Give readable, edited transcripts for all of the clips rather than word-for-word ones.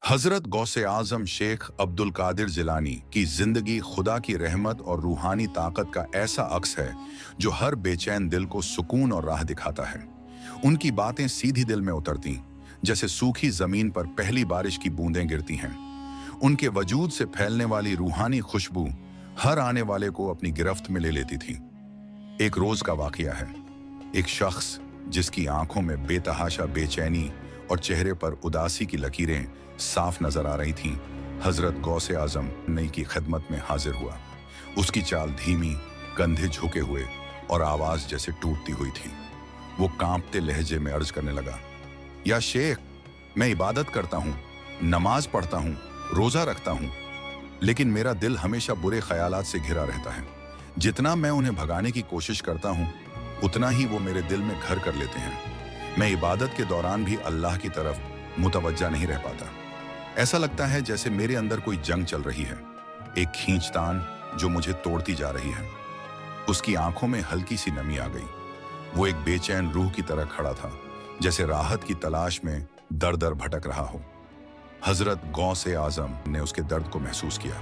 हजरत गौसे आजम शेख अब्दुल कादिर जिलानी की जिंदगी खुदा की रहमत और रूहानी ताकत का ऐसा अक्स है जो हर बेचैन दिल को सुकून और राह दिखाता है। उनकी बातें सीधी दिल में उतरती, जैसे सूखी जमीन पर पहली बारिश की बूंदें गिरती हैं। उनके वजूद से फैलने वाली रूहानी खुशबू हर आने वाले को अपनी गिरफ्त में ले लेती थी। एक रोज का वाकया है। एक शख्स जिसकी आंखों में बेतहाशा बेचैनी और चेहरे पर उदासी की लकीरें साफ नजर आ रही थीं, हजरत गौसे आजम नई की खिदमत में हाजिर हुआ। उसकी चाल धीमी, कंधे झुके हुए और आवाज जैसे टूटती हुई थी। वो कांपते लहजे में अर्ज करने लगा, या शेख, मैं इबादत करता हूँ, नमाज पढ़ता हूँ, रोजा रखता हूँ, लेकिन मेरा दिल हमेशा बुरे ख्यालात से घिरा रहता है। जितना मैं उन्हें भगाने की कोशिश करता हूँ, उतना ही वो मेरे दिल में घर कर लेते हैं। मैं इबादत के दौरान भी अल्लाह की तरफ मुतवज्जा नहीं रह पाता। ऐसा लगता है जैसे मेरे अंदर कोई जंग चल रही है, एक खींचतान जो मुझे तोड़ती जा रही है। उसकी आंखों में हल्की सी नमी आ गई। वो एक बेचैन रूह की तरह खड़ा था, जैसे राहत की तलाश में दर दर भटक रहा हो। हजरत गौसे आजम ने उसके दर्द को महसूस किया।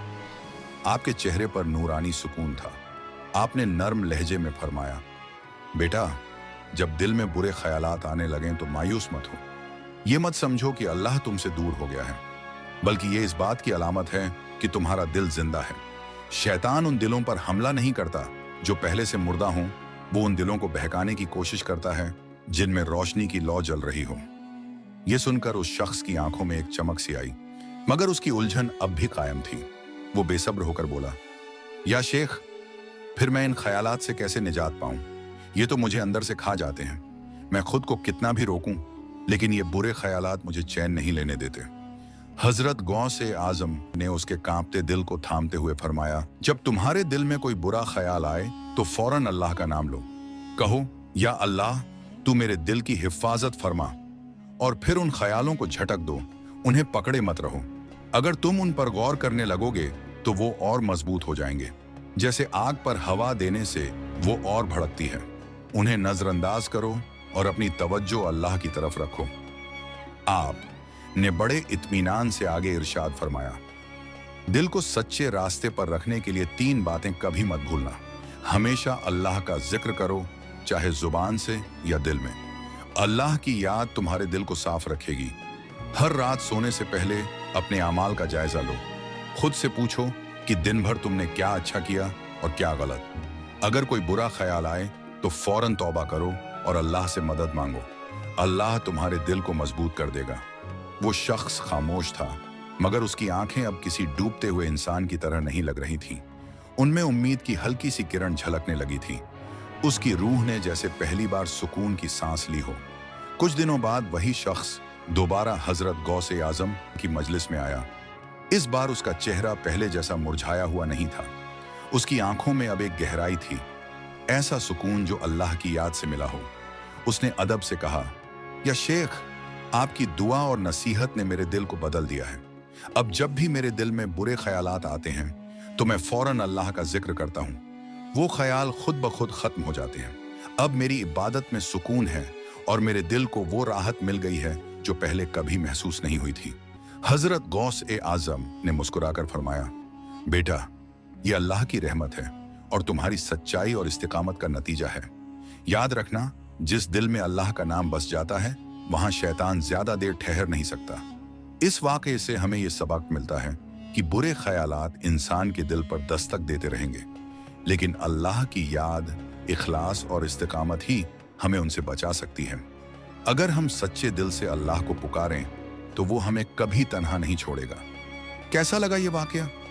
आपके चेहरे पर नूरानी सुकून था। आपने नर्म लहजे में फरमाया, बेटा, जब दिल में बुरे ख्यालात आने लगें तो मायूस मत हो। ये मत समझो कि अल्लाह तुमसे दूर हो गया है, बल्कि ये इस बात की अलामत है कि तुम्हारा दिल जिंदा है। शैतान उन दिलों पर हमला नहीं करता जो पहले से मुर्दा हों, वो उन दिलों को बहकाने की कोशिश करता है जिनमें रोशनी की लौ जल रही हो। यह सुनकर उस शख्स की आंखों में एक चमक सी आई, मगर उसकी उलझन अब भी कायम थी। वो बेसब्र होकर बोला, या शेख, फिर मैं इन ख्यालात से कैसे निजात पाऊं? ये तो मुझे अंदर से खा जाते हैं। मैं खुद को कितना भी रोकूं, लेकिन ये बुरे ख्यालात मुझे चैन नहीं लेने देते। हजरत गौसे आजम ने उसके कांपते दिल को थामते हुए फरमाया, जब तुम्हारे दिल में कोई बुरा ख्याल आए तो फौरन अल्लाह का नाम लो। कहो, या अल्लाह, तू मेरे दिल की हिफाजत फरमा, और फिर उन ख्यालों को झटक दो, उन्हें पकड़े मत रहो। अगर तुम उन पर गौर करने लगोगे तो वो और मजबूत हो जाएंगे। जैसे आग पर हवा देने से वो और भड़कती है। उन्हें नजरअंदाज करो और अपनी तवज्जो अल्लाह की तरफ रखो। आप ने बड़े इत्मीनान से आगे इरशाद फरमाया, दिल को सच्चे रास्ते पर रखने के लिए 3 बातें कभी मत भूलना। हमेशा अल्लाह का जिक्र करो, चाहे जुबान से या दिल में। अल्लाह की याद तुम्हारे दिल को साफ रखेगी। हर रात सोने से पहले अपने अमाल का जायजा लो। खुद से पूछो कि दिन भर तुमने क्या अच्छा किया और क्या गलत। अगर कोई बुरा ख्याल आए तो फौरन तौबा करो और अल्लाह से मदद मांगो। अल्लाह तुम्हारे दिल को मजबूत कर देगा। वो शख्स खामोश था, मगर उसकी आंखें अब किसी डूबते हुए इंसान की तरह नहीं लग रही थीं। उनमें उम्मीद की हल्की सी किरण झलकने लगी थी। उसकी रूह ने जैसे पहली बार सुकून की सांस ली हो। कुछ दिनों बाद वही शख्स दोबारा हजरत गौसे आजम की मजलिस में आया। इस बार उसका चेहरा पहले जैसा मुरझाया हुआ नहीं था। उसकी आंखों में अब एक गहराई थी, ऐसा सुकून जो अल्लाह की याद से मिला हो। उसने अदब से कहा, या शेख, आपकी दुआ और नसीहत ने मेरे दिल को बदल दिया है। अब जब भी मेरे दिल में बुरे ख्यालात आते हैं तो मैं फौरन अल्लाह का जिक्र करता हूँ। वो ख्याल खुद ब खुद खत्म हो जाते हैं। अब मेरी इबादत में सुकून है और मेरे दिल को वो राहत मिल गई है जो पहले कभी महसूस नहीं हुई थी। हजरत गौस ए आजम ने मुस्कुराकर फरमाया, बेटा, ये अल्लाह की रहमत है और तुम्हारी सच्चाई और इस्तिकामत का नतीजा है। याद रखना, जिस दिल में अल्लाह का नाम बस जाता है, वहां शैतान ज्यादा देर ठहर नहीं सकता। इस वाकये से हमें यह सबक मिलता है कि बुरे ख्यालात इंसान के दिल पर दस्तक देते रहेंगे, लेकिन अल्लाह की याद, इखलास और इस्तिकामत ही हमें उनसे बचा सकती है। अगर हम सच्चे दिल से अल्लाह को पुकारें तो वो हमें कभी तन्हा नहीं छोड़ेगा। कैसा लगा ये वाकया?